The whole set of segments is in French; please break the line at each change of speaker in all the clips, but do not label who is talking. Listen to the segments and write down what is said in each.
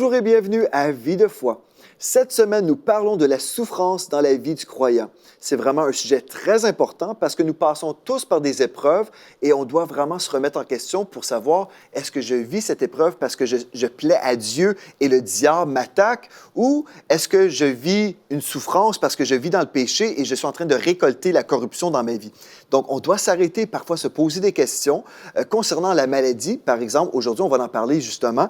Bonjour et bienvenue à Vie de foi. Cette semaine, nous parlons de la souffrance dans la vie du croyant. C'est vraiment un sujet très important parce que nous passons tous par des épreuves et on doit vraiment se remettre en question pour savoir est-ce que je vis cette épreuve parce que je plais à Dieu et le diable m'attaque ou est-ce que je vis une souffrance parce que je vis dans le péché et je suis en train de récolter la corruption dans ma vie. Donc, on doit s'arrêter, parfois se poser des questions concernant la maladie. Par exemple, aujourd'hui, on va en parler justement.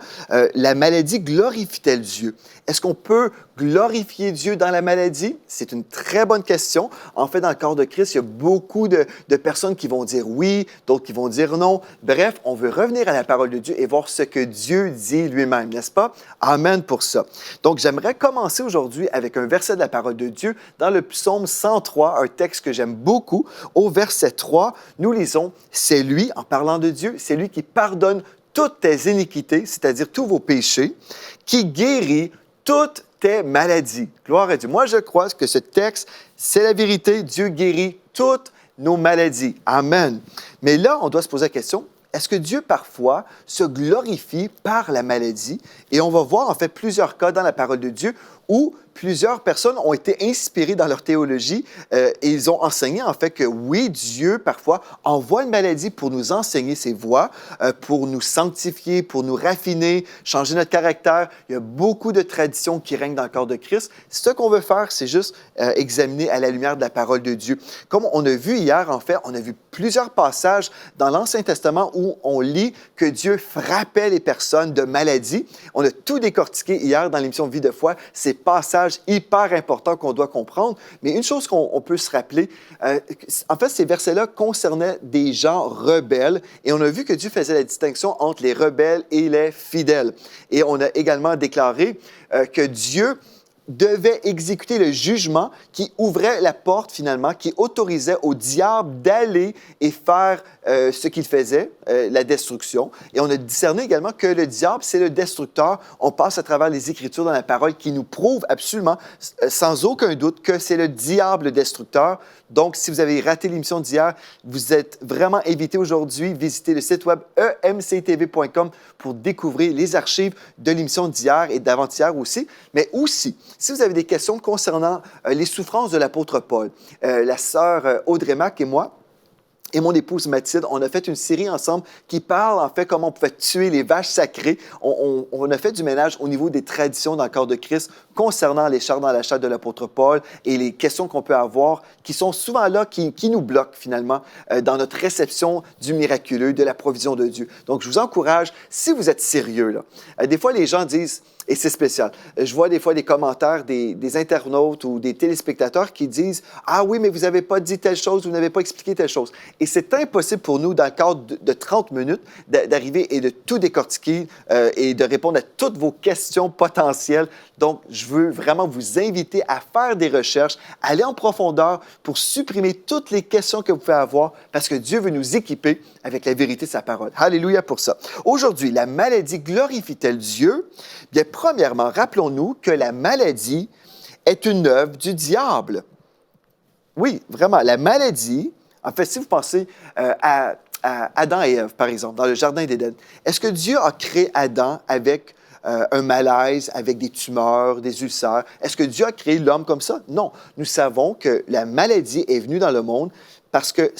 La maladie glorifie-t-elle Dieu? Est-ce qu'on peut glorifier Dieu dans la maladie? C'est une très bonne question. En fait, dans le corps de Christ, il y a beaucoup de personnes qui vont dire oui, d'autres qui vont dire non. Bref, on veut revenir à la parole de Dieu et voir ce que Dieu dit lui-même, n'est-ce pas? Amen pour ça. Donc, j'aimerais commencer aujourd'hui avec un verset de la parole de Dieu dans le psaume 103, un texte que j'aime beaucoup. Au verset 3, nous lisons « C'est lui, en parlant de Dieu, c'est lui qui pardonne toutes tes iniquités, c'est-à-dire tous vos péchés, qui guérit toutes tes maladies. » Gloire à Dieu. Moi, je crois que ce texte, c'est la vérité. Dieu guérit toutes nos maladies. Amen. Mais là, on doit se poser la question, est-ce que Dieu, parfois, se glorifie par la maladie? Et on va voir, en fait, plusieurs cas dans la parole de Dieu où plusieurs personnes ont été inspirées dans leur théologie et ils ont enseigné, en fait, que oui, Dieu, parfois, envoie une maladie pour nous enseigner ses voies, pour nous sanctifier, pour nous raffiner, changer notre caractère. Il y a beaucoup de traditions qui règnent dans le corps de Christ. Ce qu'on veut faire, c'est juste examiner à la lumière de la parole de Dieu. Comme on a vu hier, en fait, on a vu plusieurs passages dans l'Ancien Testament où on lit que Dieu frappait les personnes de maladies. On a tout décortiqué hier dans l'émission Vie de foi, ces passages hyper importants qu'on doit comprendre. Mais une chose qu'on peut se rappeler, en fait, ces versets-là concernaient des gens rebelles et on a vu que Dieu faisait la distinction entre les rebelles et les fidèles. Et on a également déclaré que Dieu devait exécuter le jugement qui ouvrait la porte, finalement, qui autorisait au diable d'aller et faire ce qu'il faisait, la destruction. Et on a discerné également que le diable, c'est le destructeur. On passe à travers les Écritures dans la parole qui nous prouvent absolument, sans aucun doute, que c'est le diable le destructeur. Donc, si vous avez raté l'émission d'hier, vous êtes vraiment invité aujourd'hui. Visitez le site web emctv.com pour découvrir les archives de l'émission d'hier et d'avant-hier aussi. Mais aussi, si vous avez des questions concernant les souffrances de l'apôtre Paul, la sœur Audrey Mac et moi, et mon épouse Mathilde, on a fait une série ensemble qui parle en fait comment on pouvait tuer les vaches sacrées. On a fait du ménage au niveau des traditions dans le corps de Christ concernant les chars dans la chair de l'apôtre Paul et les questions qu'on peut avoir qui sont souvent là, qui nous bloquent finalement dans notre réception du miraculeux, de la provision de Dieu. Donc, je vous encourage, si vous êtes sérieux, là, des fois les gens disent... Et c'est spécial. Je vois des fois des commentaires des internautes ou des téléspectateurs qui disent « Ah oui, mais vous n'avez pas dit telle chose, vous n'avez pas expliqué telle chose. » Et c'est impossible pour nous, dans le cadre de 30 minutes, d'arriver et de tout décortiquer et de répondre à toutes vos questions potentielles. Donc, je veux vraiment vous inviter à faire des recherches, aller en profondeur pour supprimer toutes les questions que vous pouvez avoir parce que Dieu veut nous équiper avec la vérité de sa parole. Alléluia pour ça. Aujourd'hui, la maladie glorifie-t-elle Dieu? Bien, premièrement, rappelons-nous que la maladie est une œuvre du diable. Oui, vraiment, la maladie, en fait, si vous pensez à Adam et Ève, par exemple, dans le Jardin d'Éden, est-ce que Dieu a créé Adam avec un malaise, avec des tumeurs, des ulcères? Est-ce que Dieu a créé l'homme comme ça? Non. Nous savons que la maladie est venue dans le monde parce que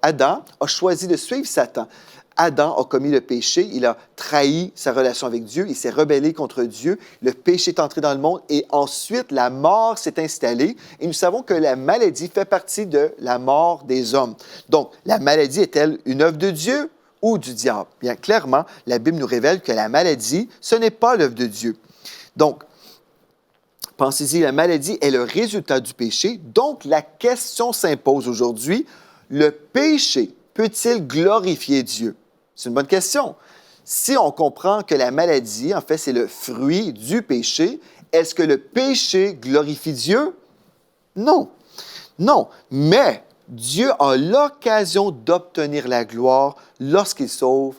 Adam a choisi de suivre Satan. Adam a commis le péché, il a trahi sa relation avec Dieu, il s'est rebellé contre Dieu, le péché est entré dans le monde et ensuite la mort s'est installée et nous savons que la maladie fait partie de la mort des hommes. Donc, la maladie est-elle une œuvre de Dieu ou du diable? Bien, clairement, la Bible nous révèle que la maladie, ce n'est pas l'œuvre de Dieu. Donc, pensez-y, la maladie est le résultat du péché. Donc, la question s'impose aujourd'hui, le péché peut-il glorifier Dieu? C'est une bonne question. Si on comprend que la maladie, en fait, c'est le fruit du péché, est-ce que le péché glorifie Dieu? Non. Non. Mais Dieu a l'occasion d'obtenir la gloire lorsqu'il sauve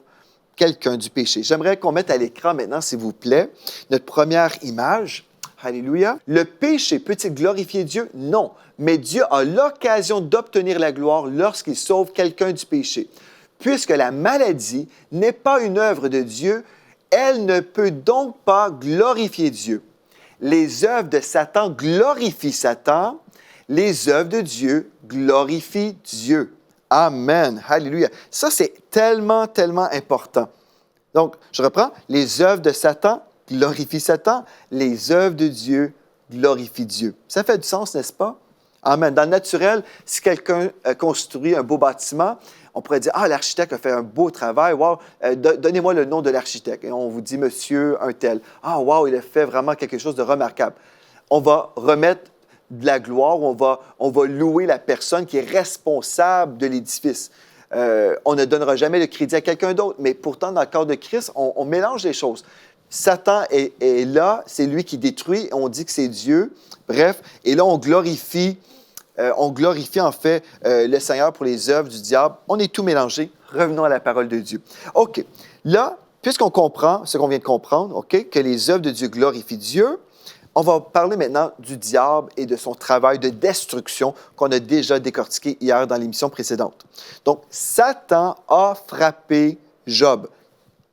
quelqu'un du péché. J'aimerais qu'on mette à l'écran maintenant, s'il vous plaît, notre première image. Alléluia. Le péché peut-il glorifier Dieu? Non. Mais Dieu a l'occasion d'obtenir la gloire lorsqu'il sauve quelqu'un du péché. Puisque la maladie n'est pas une œuvre de Dieu, Elle ne peut donc pas glorifier Dieu. Les œuvres de Satan glorifient Satan. Les œuvres de Dieu glorifient Dieu. Amen. Alléluia. Ça, c'est tellement, tellement important. Donc, je reprends. Les œuvres de Satan glorifient Satan. Les œuvres de Dieu glorifient Dieu. Ça fait du sens, n'est-ce pas? Amen. Dans le naturel, si quelqu'un construit un beau bâtiment, on pourrait dire, ah, l'architecte a fait un beau travail, wow, donnez-moi le nom de l'architecte. Et on vous dit, monsieur un tel. Ah, wow, il a fait vraiment quelque chose de remarquable. On va remettre de la gloire, on va louer la personne qui est responsable de l'édifice. On ne donnera jamais le crédit à quelqu'un d'autre, mais pourtant, dans le corps de Christ, on mélange les choses. Satan est là, c'est lui qui détruit, on dit que c'est Dieu. Bref, et là, on glorifie en fait le Seigneur pour les œuvres du diable. On est tout mélangé. Revenons à la parole de Dieu. OK. Là, puisqu'on comprend ce qu'on vient de comprendre, OK, que les œuvres de Dieu glorifient Dieu, on va parler maintenant du diable et de son travail de destruction qu'on a déjà décortiqué hier dans l'émission précédente. Donc, Satan a frappé Job.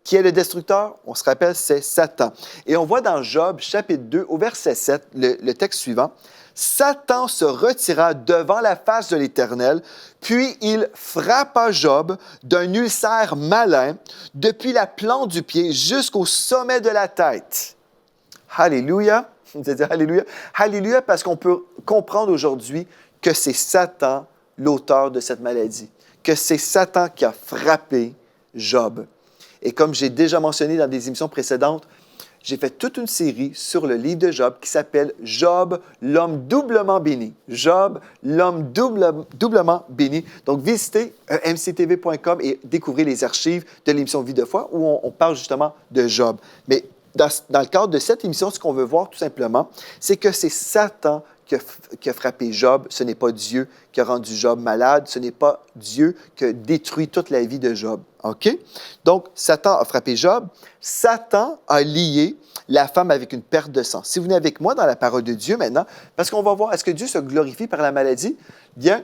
Qui est le destructeur? On se rappelle, c'est Satan. Et on voit dans Job, chapitre 2, au verset 7, le texte suivant, « Satan se retira devant la face de l'Éternel, puis il frappa Job d'un ulcère malin depuis la plante du pied jusqu'au sommet de la tête. » Alléluia! Vous allez dire Alléluia. Alléluia, parce qu'on peut comprendre aujourd'hui que c'est Satan l'auteur de cette maladie, que c'est Satan qui a frappé Job. Et comme j'ai déjà mentionné dans des émissions précédentes, j'ai fait toute une série sur le livre de Job qui s'appelle « Job, l'homme doublement béni ». Job, l'homme doublement béni. Donc, visitez mctv.com et découvrez les archives de l'émission Vie de foi où on parle justement de Job. Mais dans le cadre de cette émission, ce qu'on veut voir tout simplement, c'est que c'est Satan qui a frappé Job. Ce n'est pas Dieu qui a rendu Job malade. Ce n'est pas Dieu qui a détruit toute la vie de Job. OK? Donc, Satan a frappé Job. Satan a lié la femme avec une perte de sang. Si vous venez avec moi dans la parole de Dieu maintenant, parce qu'on va voir, est-ce que Dieu se glorifie par la maladie? Bien,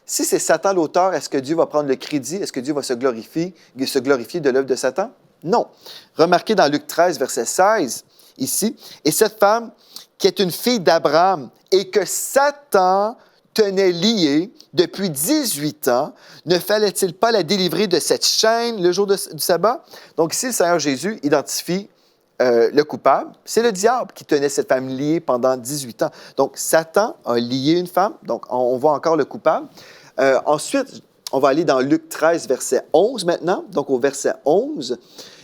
si c'est Satan l'auteur, est-ce que Dieu va prendre le crédit? Est-ce que Dieu va se glorifier de l'œuvre de Satan? Non. Remarquez dans Luc 13, verset 16, ici, « Et cette femme, qui est une fille d'Abraham, et que Satan tenait liée depuis 18 ans, ne fallait-il pas la délivrer de cette chaîne le jour du sabbat? » Donc ici, le Seigneur Jésus identifie le coupable. C'est le diable qui tenait cette femme liée pendant 18 ans. Donc, Satan a lié une femme. Donc, on voit encore le coupable. Ensuite, on va aller dans Luc 13, verset 11 maintenant. Donc, au verset 11,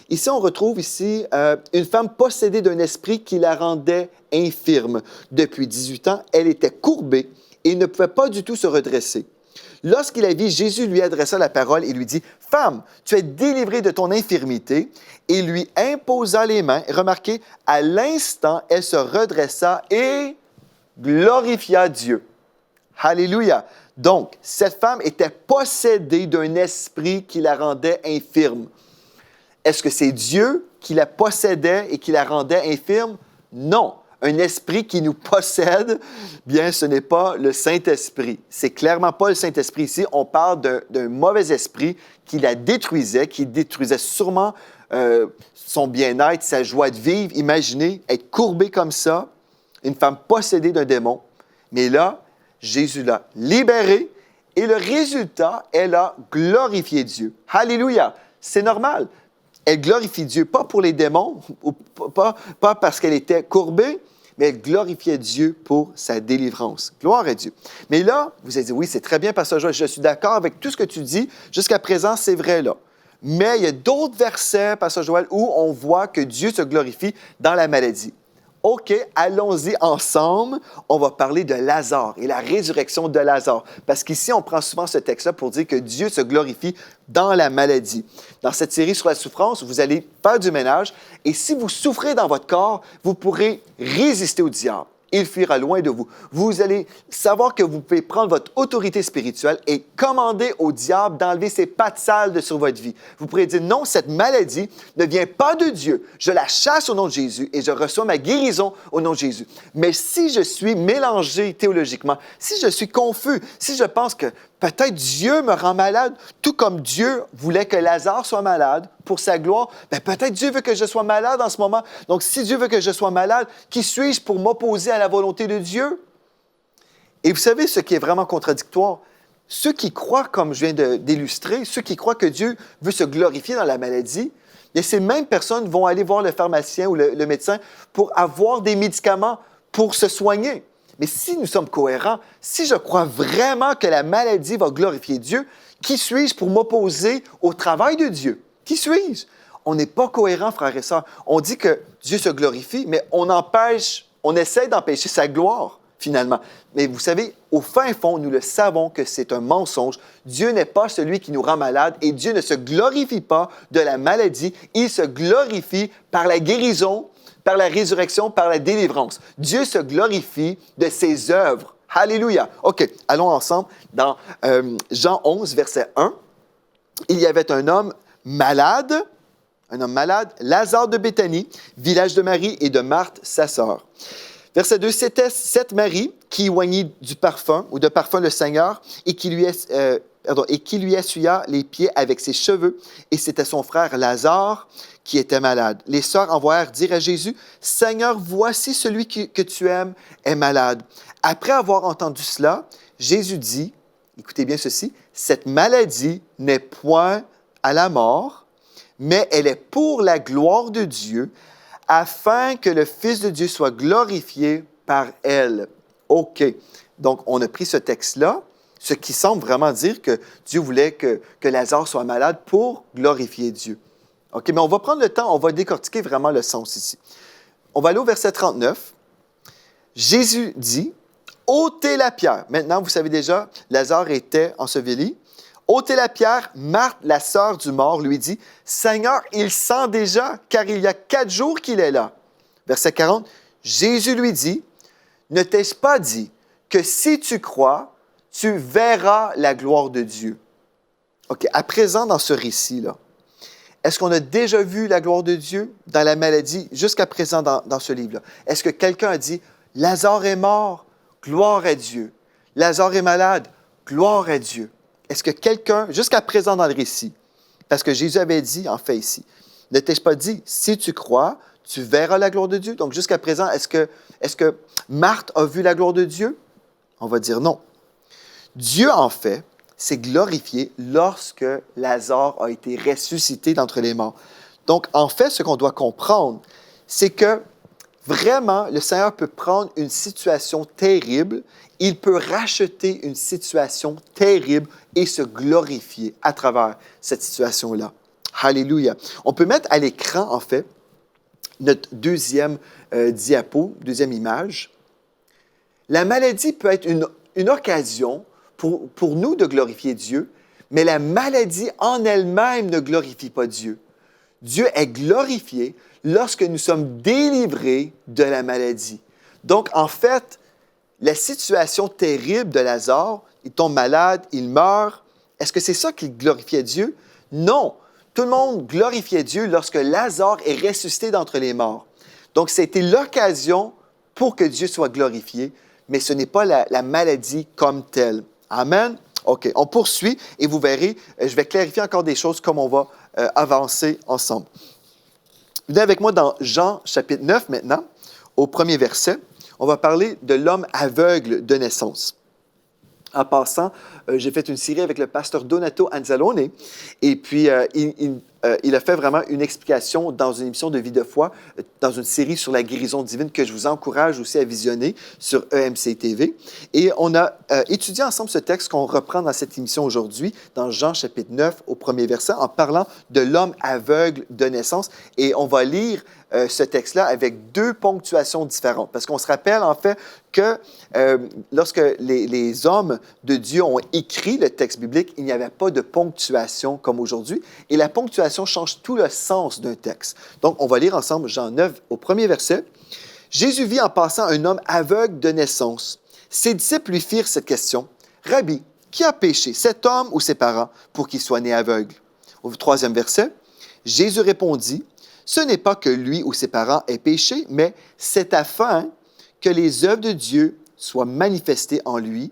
ici, on retrouve une femme possédée d'un esprit qui la rendait infirme. Depuis 18 ans, elle était courbée et ne pouvait pas du tout se redresser. Lorsqu'il la vit, Jésus lui adressa la parole et lui dit, « Femme, tu es délivrée de ton infirmité. » Et lui imposa les mains. Remarquez, à l'instant, elle se redressa et glorifia Dieu. Alléluia! Donc, cette femme était possédée d'un esprit qui la rendait infirme. Est-ce que c'est Dieu qui la possédait et qui la rendait infirme? Non. Un esprit qui nous possède, bien, ce n'est pas le Saint-Esprit. C'est clairement pas le Saint-Esprit ici. On parle d'un mauvais esprit qui la détruisait, qui détruisait sûrement son bien-être, sa joie de vivre. Imaginez être courbée comme ça, une femme possédée d'un démon. Mais là, Jésus l'a libérée et le résultat, elle a glorifié Dieu. Alléluia! C'est normal. Elle glorifie Dieu, pas pour les démons, pas parce qu'elle était courbée, mais elle glorifiait Dieu pour sa délivrance. Gloire à Dieu. Mais là, vous allez dire, oui, c'est très bien, Pasteur Joël, je suis d'accord avec tout ce que tu dis. Jusqu'à présent, c'est vrai là. Mais il y a d'autres versets, Pasteur Joël, où on voit que Dieu se glorifie dans la maladie. OK, allons-y ensemble. On va parler de Lazare et la résurrection de Lazare. Parce qu'ici, on prend souvent ce texte-là pour dire que Dieu se glorifie dans la maladie. Dans cette série sur la souffrance, vous allez faire du ménage. Et si vous souffrez dans votre corps, vous pourrez résister au diable. Il fuira loin de vous. Vous allez savoir que vous pouvez prendre votre autorité spirituelle et commander au diable d'enlever ses pattes sales de sur votre vie. Vous pourrez dire, non, cette maladie ne vient pas de Dieu. Je la chasse au nom de Jésus et je reçois ma guérison au nom de Jésus. Mais si je suis mélangé théologiquement, si je suis confus, si je pense que peut-être Dieu me rend malade, tout comme Dieu voulait que Lazare soit malade pour sa gloire. Bien, peut-être Dieu veut que je sois malade en ce moment. Donc, si Dieu veut que je sois malade, qui suis-je pour m'opposer à la volonté de Dieu? Et vous savez ce qui est vraiment contradictoire? Ceux qui croient, comme je viens d'illustrer, ceux qui croient que Dieu veut se glorifier dans la maladie, et ces mêmes personnes vont aller voir le pharmacien ou le médecin pour avoir des médicaments pour se soigner. Mais si nous sommes cohérents, si je crois vraiment que la maladie va glorifier Dieu, qui suis-je pour m'opposer au travail de Dieu? Qui suis-je? On n'est pas cohérent, frères et sœurs. On dit que Dieu se glorifie, mais on essaie d'empêcher sa gloire, finalement. Mais vous savez, au fin fond, nous le savons que c'est un mensonge. Dieu n'est pas celui qui nous rend malade et Dieu ne se glorifie pas de la maladie. Il se glorifie par la guérison, par la résurrection, par la délivrance. Dieu se glorifie de ses œuvres. Alléluia. OK, allons ensemble dans Jean 11, verset 1. Il y avait un homme malade, Lazare de Béthanie, village de Marie et de Marthe, sa sœur. Verset 2, c'était cette Marie qui oignit du parfum ou de parfum le Seigneur et qui lui essuya les pieds avec ses cheveux. Et c'était son frère Lazare qui était malade. Les sœurs envoyèrent dire à Jésus, « Seigneur, voici celui que tu aimes est malade. » Après avoir entendu cela, Jésus dit, écoutez bien ceci, « Cette maladie n'est point à la mort, mais elle est pour la gloire de Dieu, afin que le Fils de Dieu soit glorifié par elle. » OK. Donc, on a pris ce texte-là, ce qui semble vraiment dire que Dieu voulait que Lazare soit malade pour glorifier Dieu. OK, mais on va prendre le temps, on va décortiquer vraiment le sens ici. On va aller au verset 39. Jésus dit, « ôtez la pierre. » Maintenant, vous savez déjà, Lazare était enseveli. « Ôtez la pierre. » Marthe, la sœur du mort, lui dit, « Seigneur, il sent déjà, car il y a 4 jours qu'il est là. » Verset 40. Jésus lui dit, « Ne t'ai-je pas dit que si tu crois, tu verras la gloire de Dieu? » OK, à présent, dans ce récit-là, est-ce qu'on a déjà vu la gloire de Dieu dans la maladie jusqu'à présent dans ce livre-là? Est-ce que quelqu'un a dit, « Lazare est mort, gloire à Dieu. Lazare est malade, gloire à Dieu. » Est-ce que quelqu'un, jusqu'à présent dans le récit, parce que Jésus avait dit, en fait ici, « Ne t'ai-je pas dit, si tu crois, tu verras la gloire de Dieu? » Donc jusqu'à présent, est-ce que Marthe a vu la gloire de Dieu? On va dire non. Dieu, en fait, s'est glorifié lorsque Lazare a été ressuscité d'entre les morts. Donc, en fait, ce qu'on doit comprendre, c'est que vraiment, le Seigneur peut prendre une situation terrible, il peut racheter une situation terrible et se glorifier à travers cette situation-là. Alléluia. On peut mettre à l'écran, en fait, notre deuxième diapo, deuxième image. La maladie peut être une occasion pour nous de glorifier Dieu, mais la maladie en elle-même ne glorifie pas Dieu. Dieu est glorifié lorsque nous sommes délivrés de la maladie. Donc, en fait, la situation terrible de Lazare, il tombe malade, il meurt, est-ce que c'est ça qui glorifiait Dieu? Non. Tout le monde glorifiait Dieu lorsque Lazare est ressuscité d'entre les morts. Donc, c'était l'occasion pour que Dieu soit glorifié, mais ce n'est pas la maladie comme telle. Amen? OK, on poursuit et vous verrez, je vais clarifier encore des choses comme on va avancer ensemble. Venez avec moi dans Jean chapitre 9 maintenant, au premier verset. On va parler de l'homme aveugle de naissance. En passant, j'ai fait une série avec le pasteur Donato Anzalone et puis il a fait vraiment une explication dans une émission de Vie de foi, dans une série sur la guérison divine que je vous encourage aussi à visionner sur EMC TV. Et on a étudié ensemble ce texte qu'on reprend dans cette émission aujourd'hui, dans Jean chapitre 9 au premier verset, en parlant de l'homme aveugle de naissance. Et on va lire ce texte-là avec 2 ponctuations différentes. Parce qu'on se rappelle en fait que lorsque les hommes de Dieu ont écrit le texte biblique, il n'y avait pas de ponctuation comme aujourd'hui. Et la ponctuation change tout le sens d'un texte. Donc, on va lire ensemble Jean 9 au premier verset. « Jésus vit en passant un homme aveugle de naissance. Ses disciples lui firent cette question. « Rabbi, qui a péché, cet homme ou ses parents, pour qu'il soit né aveugle? » Au troisième verset, Jésus répondit, « Ce n'est pas que lui ou ses parents aient péché, mais c'est afin que les œuvres de Dieu soient manifestées en lui.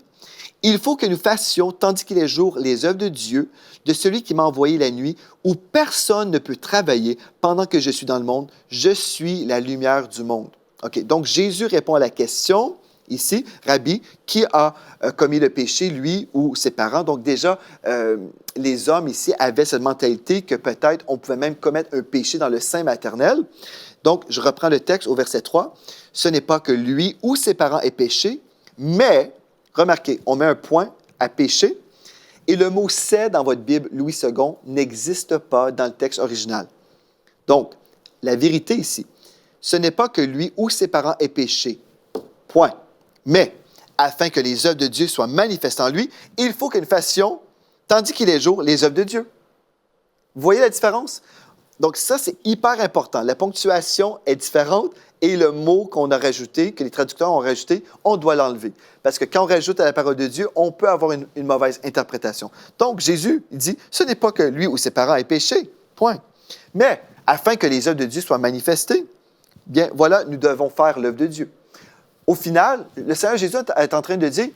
Il faut que nous fassions, tandis qu'il est jour, les œuvres de Dieu, de celui qui m'a envoyé la nuit, où personne ne peut travailler pendant que je suis dans le monde. Je suis la lumière du monde. OK, donc Jésus répond à la question, ici, Rabbi, qui a commis le péché, lui ou ses parents? Donc déjà, les hommes ici avaient cette mentalité que peut-être on pouvait même commettre un péché dans le sein maternel. Donc, je reprends le texte au verset 3. Ce n'est pas que lui ou ses parents aient péché, mais, remarquez, on met un point à péché, et le mot « c'est » dans votre Bible, Louis II, n'existe pas dans le texte original. Donc, la vérité ici, ce n'est pas que lui ou ses parents aient péché, point. Mais, afin que les œuvres de Dieu soient manifestées en lui, il faut que nous fassions, tandis qu'il est jour, les œuvres de Dieu. Vous voyez la différence? Donc ça, c'est hyper important. La ponctuation est différente et le mot qu'on a rajouté, que les traducteurs ont rajouté, on doit l'enlever. Parce que quand on rajoute à la parole de Dieu, on peut avoir une mauvaise interprétation. Donc Jésus, il dit, ce n'est pas que lui ou ses parents aient péché, point. Mais, afin que les œuvres de Dieu soient manifestées, bien voilà, nous devons faire l'œuvre de Dieu. Au final, le Seigneur Jésus est en train de dire,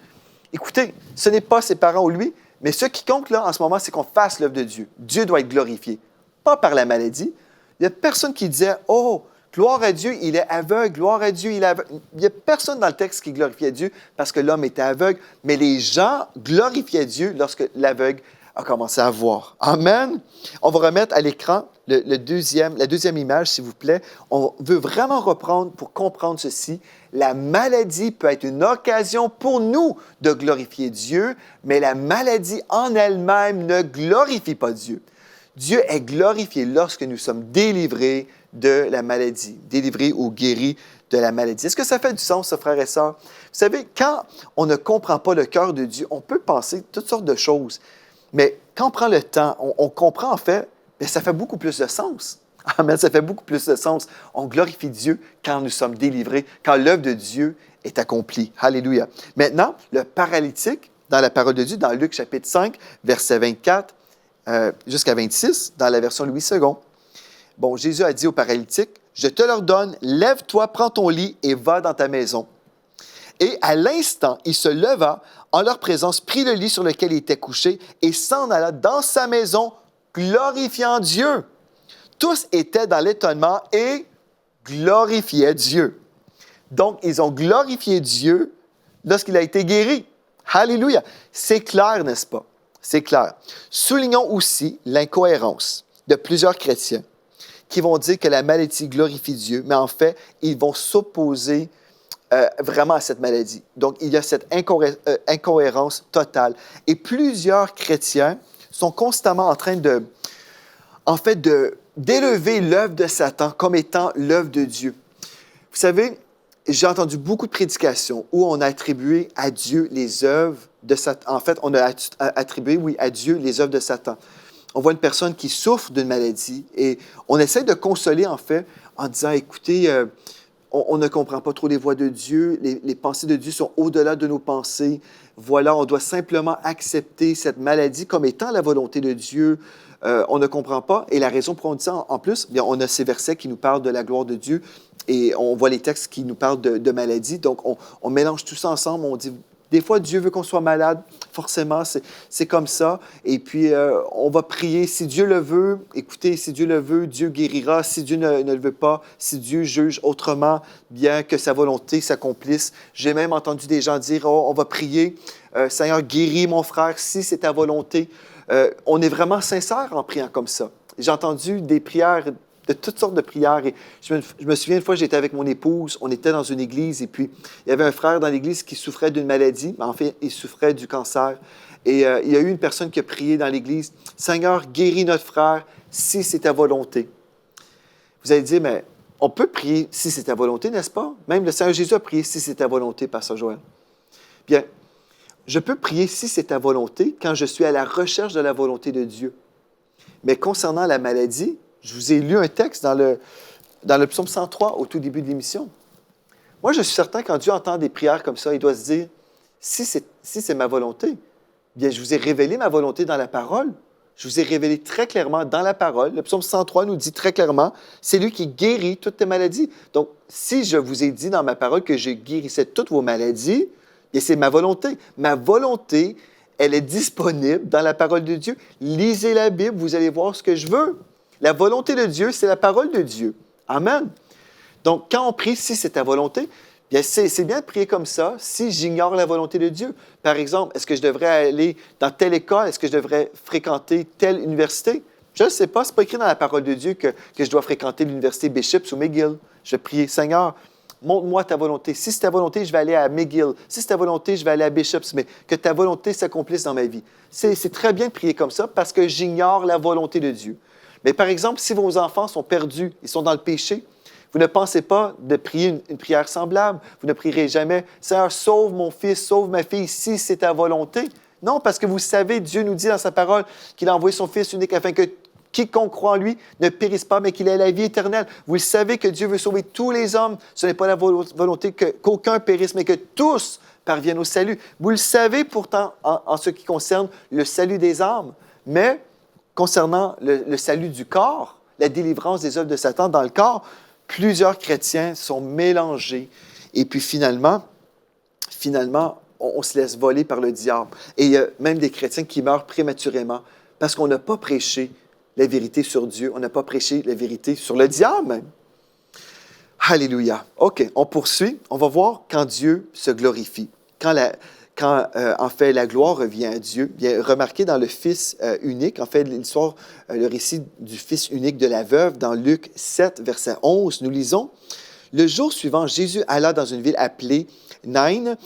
écoutez, ce n'est pas ses parents ou lui, mais ce qui compte là en ce moment, c'est qu'on fasse l'œuvre de Dieu. Dieu doit être glorifié, pas par la maladie. Il n'y a personne qui disait, oh, gloire à Dieu, il est aveugle, gloire à Dieu, il est aveugle. Il n'y a personne dans le texte qui glorifiait Dieu parce que l'homme était aveugle, mais les gens glorifiaient Dieu lorsque l'aveugle a commencé à voir. Amen. On va remettre à l'écran la deuxième image, s'il vous plaît. On veut vraiment reprendre pour comprendre ceci. La maladie peut être une occasion pour nous de glorifier Dieu, mais la maladie en elle-même ne glorifie pas Dieu. Dieu est glorifié lorsque nous sommes délivrés de la maladie, délivrés ou guéris de la maladie. Est-ce que ça fait du sens, ça, frères et sœurs? Vous savez, quand on ne comprend pas le cœur de Dieu, on peut penser toutes sortes de choses. Mais quand on prend le temps, on comprend en fait, bien, ça fait beaucoup plus de sens. Amen, ça fait beaucoup plus de sens. On glorifie Dieu quand nous sommes délivrés, quand l'œuvre de Dieu est accomplie. Alléluia. Maintenant, le paralytique, dans la parole de Dieu, dans Luc chapitre 5, verset 24 jusqu'à 26, dans la version Louis II. Bon, Jésus a dit au paralytique, « Je te l'ordonne, lève-toi, prends ton lit et va dans ta maison. » Et à l'instant, il se leva, en leur présence, prit le lit sur lequel il était couché et s'en alla dans sa maison, glorifiant Dieu. Tous étaient dans l'étonnement et glorifiaient Dieu. Donc, ils ont glorifié Dieu lorsqu'il a été guéri. Alléluia! C'est clair, n'est-ce pas? C'est clair. Soulignons aussi l'incohérence de plusieurs chrétiens qui vont dire que la maladie glorifie Dieu, mais en fait, ils vont s'opposer vraiment à cette maladie. Donc, il y a cette incohérence totale. Et plusieurs chrétiens sont constamment en train d'élever l'œuvre de Satan comme étant l'œuvre de Dieu. Vous savez, j'ai entendu beaucoup de prédications où on a attribué à Dieu les œuvres de Satan. En fait, on a attribué, oui, à Dieu les œuvres de Satan. On voit une personne qui souffre d'une maladie et on essaie de consoler, en fait, en disant, écoutez, on ne comprend pas trop les voies de Dieu, les pensées de Dieu sont au-delà de nos pensées. Voilà, on doit simplement accepter cette maladie comme étant la volonté de Dieu. On ne comprend pas. Et la raison pour on dit ça, en plus, bien, on a ces versets qui nous parlent de la gloire de Dieu et on voit les textes qui nous parlent de maladie. Donc, on mélange tout ça ensemble. On dit, des fois, Dieu veut qu'on soit malade. Forcément, c'est comme ça. Et puis, on va prier. Si Dieu le veut, écoutez, si Dieu le veut, Dieu guérira. Si Dieu ne le veut pas, si Dieu juge autrement, bien que sa volonté s'accomplisse. J'ai même entendu des gens dire, oh, on va prier, Seigneur, guéris mon frère si c'est ta volonté. On est vraiment sincère en priant comme ça. J'ai entendu des prières, de toutes sortes de prières. Et je me souviens une fois, j'étais avec mon épouse, on était dans une église et puis il y avait un frère dans l'église qui souffrait d'une maladie. En fait, il souffrait du cancer. Et il y a eu une personne qui a prié dans l'église, « Seigneur, guéris notre frère si c'est ta volonté. » Vous allez dire, mais on peut prier si c'est ta volonté, n'est-ce pas? Même le Seigneur Jésus a prié si c'est ta volonté, Pasteur Joël. Bien, je peux prier si c'est ta volonté quand je suis à la recherche de la volonté de Dieu. Mais concernant la maladie, je vous ai lu un texte dans le psaume 103 au tout début de l'émission. Moi, je suis certain quand Dieu entend des prières comme ça, il doit se dire, si c'est ma volonté, bien, je vous ai révélé ma volonté dans la parole. Je vous ai révélé très clairement dans la parole. Le psaume 103 nous dit très clairement, c'est lui qui guérit toutes tes maladies. Donc, si je vous ai dit dans ma parole que je guérissais toutes vos maladies, Et c'est ma volonté. Ma volonté, elle est disponible dans la parole de Dieu. Lisez la Bible, vous allez voir ce que je veux. La volonté de Dieu, c'est la parole de Dieu. Amen. Donc, quand on prie, si c'est ta volonté, bien, c'est bien de prier comme ça si j'ignore la volonté de Dieu. Par exemple, est-ce que je devrais aller dans telle école? Est-ce que je devrais fréquenter telle université? Je ne sais pas, ce n'est pas écrit dans la parole de Dieu que je dois fréquenter l'université Bishop's ou McGill. Je vais prier, Seigneur, montre-moi ta volonté. Si c'est ta volonté, je vais aller à McGill. Si c'est ta volonté, je vais aller à Bishop's, mais que ta volonté s'accomplisse dans ma vie. C'est très bien de prier comme ça parce que j'ignore la volonté de Dieu. Mais par exemple, si vos enfants sont perdus, ils sont dans le péché, vous ne pensez pas de prier une prière semblable. Vous ne prierez jamais « Seigneur, sauve mon fils, sauve ma fille, si c'est ta volonté. » Non, parce que vous savez, Dieu nous dit dans sa parole qu'il a envoyé son Fils unique afin que quiconque croit en lui ne périsse pas, mais qu'il ait la vie éternelle. Vous le savez que Dieu veut sauver tous les hommes. Ce n'est pas la volonté qu'aucun périsse, mais que tous parviennent au salut. Vous le savez pourtant en ce qui concerne le salut des âmes. Mais concernant le salut du corps, la délivrance des œuvres de Satan dans le corps, plusieurs chrétiens sont mélangés. Et puis finalement, on se laisse voler par le diable. Et il y a même des chrétiens qui meurent prématurément parce qu'on n'a pas prêché la vérité sur Dieu, on n'a pas prêché la vérité sur le diable même. Alléluia. OK, on poursuit. On va voir quand Dieu se glorifie. En fait, la gloire revient à Dieu. Bien, remarquez dans le Fils unique, en fait, l'histoire, le récit du Fils unique de la veuve, dans Luc 7, verset 11, nous lisons, « Le jour suivant, Jésus alla dans une ville appelée Nain.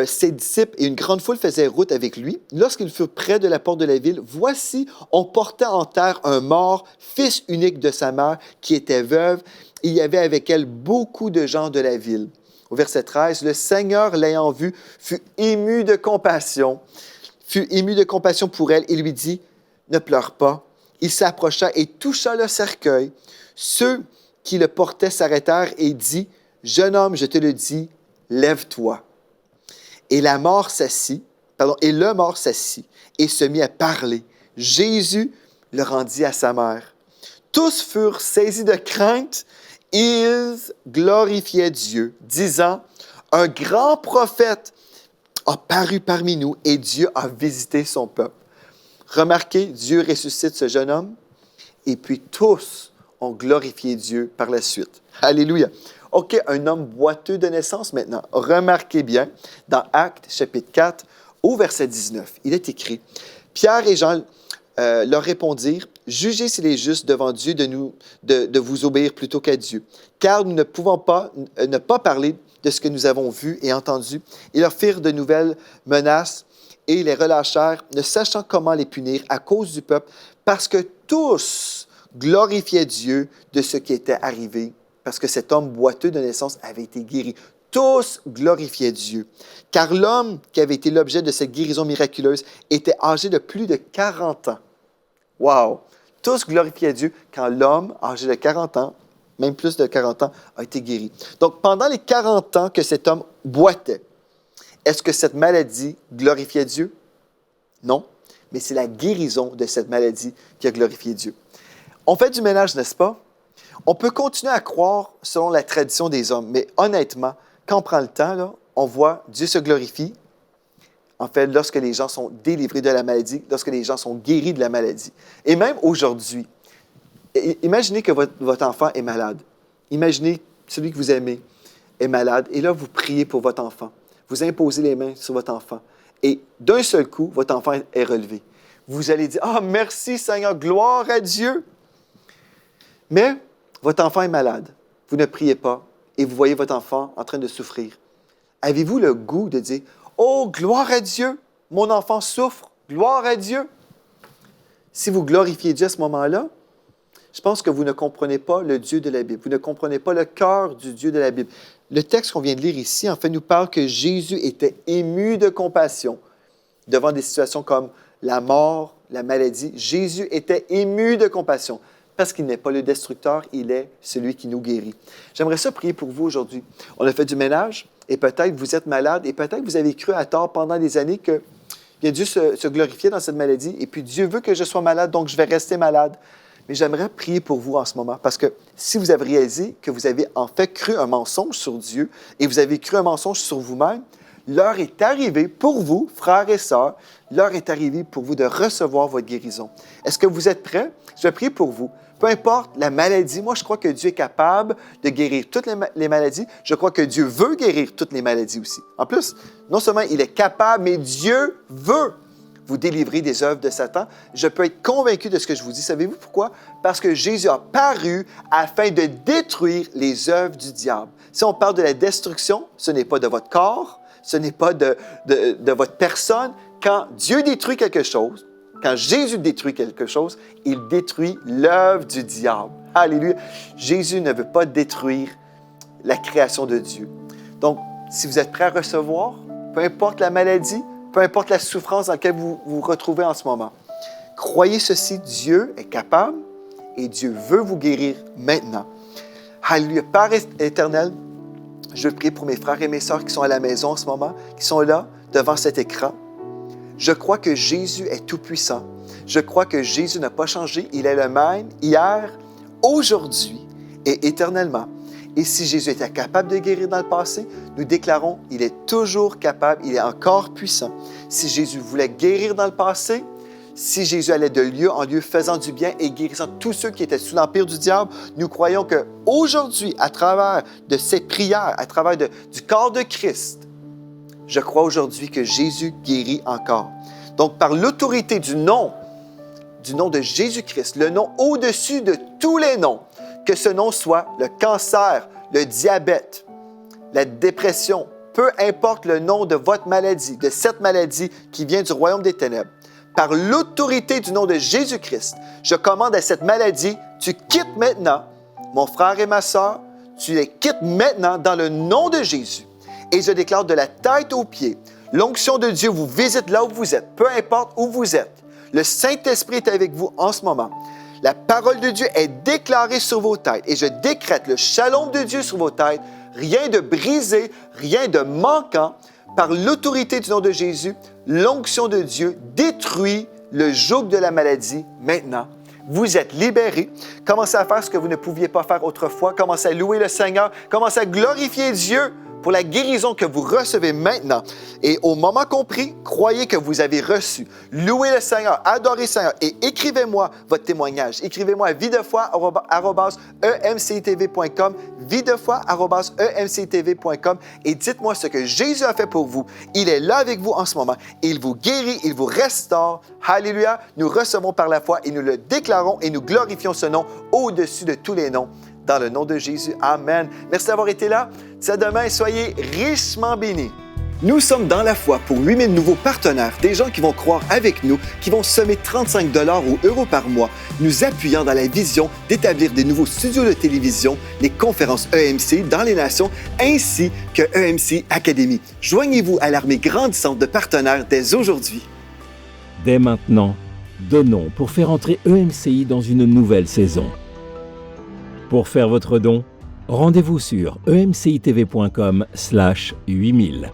Ses disciples et une grande foule faisaient route avec lui. Lorsqu'ils furent près de la porte de la ville, voici, on portait en terre un mort, fils unique de sa mère, qui était veuve. Il y avait avec elle beaucoup de gens de la ville. » Au verset 13, « Le Seigneur, l'ayant vue, fut ému de compassion pour elle et lui dit, « Ne pleure pas. » Il s'approcha et toucha le cercueil. Ceux qui le portaient s'arrêtèrent et dit, « Jeune homme, je te le dis, lève-toi. » Et le mort s'assit et se mit à parler. Jésus le rendit à sa mère. Tous furent saisis de crainte. Ils glorifiaient Dieu, disant, « Un grand prophète a paru parmi nous et Dieu a visité son peuple. » Remarquez, Dieu ressuscite ce jeune homme et puis tous ont glorifié Dieu par la suite. Alléluia. OK, un homme boiteux de naissance maintenant. Remarquez bien, dans Actes chapitre 4, au verset 19, il est écrit, « Pierre et Jean leur répondirent, « Jugez s'il est juste devant Dieu de vous obéir plutôt qu'à Dieu, car nous ne pouvons pas ne pas parler de ce que nous avons vu et entendu. » Ils leur firent de nouvelles menaces et les relâchèrent, ne sachant comment les punir à cause du peuple, parce que tous glorifiaient Dieu de ce qui était arrivé, parce que cet homme boiteux de naissance avait été guéri. Tous glorifiaient Dieu, car l'homme qui avait été l'objet de cette guérison miraculeuse était âgé de plus de 40 ans. Wow! Tous glorifiaient Dieu quand l'homme âgé de 40 ans, même plus de 40 ans, a été guéri. Donc, pendant les 40 ans que cet homme boitait, est-ce que cette maladie glorifiait Dieu? Non, mais c'est la guérison de cette maladie qui a glorifié Dieu. On fait du ménage, n'est-ce pas? On peut continuer à croire selon la tradition des hommes, mais honnêtement, quand on prend le temps, là, on voit Dieu se glorifie, en fait, lorsque les gens sont délivrés de la maladie, lorsque les gens sont guéris de la maladie. Et même aujourd'hui, imaginez que votre enfant est malade. Imaginez celui que vous aimez est malade, et là, vous priez pour votre enfant. Vous imposez les mains sur votre enfant. Et d'un seul coup, votre enfant est relevé. Vous allez dire, « Ah, merci Seigneur, gloire à Dieu! » Mais votre enfant est malade. Vous ne priez pas et vous voyez votre enfant en train de souffrir. Avez-vous le goût de dire, « Oh, gloire à Dieu! Mon enfant souffre! Gloire à Dieu! » Si vous glorifiez Dieu à ce moment-là, je pense que vous ne comprenez pas le Dieu de la Bible. Vous ne comprenez pas le cœur du Dieu de la Bible. Le texte qu'on vient de lire ici, en fait, nous parle que Jésus était ému de compassion devant des situations comme la mort, la maladie. Jésus était ému de compassion parce qu'il n'est pas le destructeur, il est celui qui nous guérit. J'aimerais ça prier pour vous aujourd'hui. On a fait du ménage et peut-être vous êtes malade et peut-être vous avez cru à tort pendant des années que bien, Dieu se glorifiait dans cette maladie et puis Dieu veut que je sois malade, donc je vais rester malade. Mais j'aimerais prier pour vous en ce moment parce que si vous avez réalisé que vous avez en fait cru un mensonge sur Dieu et vous avez cru un mensonge sur vous-même, L'heure est arrivée pour vous, frères et sœurs, l'heure est arrivée pour vous de recevoir votre guérison. Est-ce que vous êtes prêts? Je vais prier pour vous. Peu importe la maladie, moi je crois que Dieu est capable de guérir toutes les maladies. Je crois que Dieu veut guérir toutes les maladies aussi. En plus, non seulement il est capable, mais Dieu veut vous délivrer des œuvres de Satan. Je peux être convaincu de ce que je vous dis. Savez-vous pourquoi? Parce que Jésus a paru afin de détruire les œuvres du diable. Si on parle de la destruction, ce n'est pas de votre corps, ce n'est pas de votre personne. Quand Dieu détruit quelque chose, quand Jésus détruit quelque chose, il détruit l'œuvre du diable. Alléluia! Jésus ne veut pas détruire la création de Dieu. Donc, si vous êtes prêts à recevoir, peu importe la maladie, peu importe la souffrance dans laquelle vous vous retrouvez en ce moment, croyez ceci, Dieu est capable et Dieu veut vous guérir maintenant. Alléluia! Père éternel, je prie pour mes frères et mes sœurs qui sont à la maison en ce moment, qui sont là, devant cet écran. Je crois que Jésus est tout-puissant. Je crois que Jésus n'a pas changé. Il est le même hier, aujourd'hui et éternellement. Et si Jésus était capable de guérir dans le passé, nous déclarons qu'il est toujours capable, il est encore puissant. Si Jésus voulait guérir dans le passé, si Jésus allait de lieu en lieu faisant du bien et guérissant tous ceux qui étaient sous l'empire du diable, nous croyons qu'aujourd'hui, à travers de ces prières, à travers du corps de Christ, je crois aujourd'hui que Jésus guérit encore. Donc, par l'autorité du nom de Jésus-Christ, le nom au-dessus de tous les noms, que ce nom soit le cancer, le diabète, la dépression, peu importe le nom de votre maladie, de cette maladie qui vient du royaume des ténèbres, par l'autorité du nom de Jésus-Christ, je commande à cette maladie, tu quittes maintenant, mon frère et ma sœur, tu les quittes maintenant dans le nom de Jésus. Et je déclare de la tête aux pieds, l'onction de Dieu vous visite là où vous êtes, peu importe où vous êtes. Le Saint-Esprit est avec vous en ce moment. La parole de Dieu est déclarée sur vos têtes et je décrète le shalom de Dieu sur vos têtes, rien de brisé, rien de manquant. Par l'autorité du nom de Jésus, l'onction de Dieu détruit le joug de la maladie maintenant. Vous êtes libérés. Commencez à faire ce que vous ne pouviez pas faire autrefois. Commencez à louer le Seigneur. Commencez à glorifier Dieu pour la guérison que vous recevez maintenant. Et au moment compris, croyez que vous avez reçu. Louez le Seigneur, adorez le Seigneur et écrivez-moi votre témoignage. Écrivez-moi à videfoi@emcitv.com, videfoi@emcitv.com et dites-moi ce que Jésus a fait pour vous. Il est là avec vous en ce moment. Il vous guérit, il vous restaure. Alléluia! Nous recevons par la foi et nous le déclarons et nous glorifions ce nom au-dessus de tous les noms. Dans le nom de Jésus. Amen. Merci d'avoir été là. C'est demain. Soyez richement bénis. Nous sommes dans la foi pour 8000 nouveaux partenaires, des gens qui vont croire avec nous, qui vont semer 35 $ ou euros par mois, nous appuyant dans la vision d'établir des nouveaux studios de télévision, les conférences EMC dans les nations, ainsi que EMC Academy. Joignez-vous à l'armée grandissante de partenaires dès aujourd'hui.
Dès maintenant, donnons pour faire entrer EMCI dans une nouvelle saison. Pour faire votre don, rendez-vous sur emcitv.com/8000.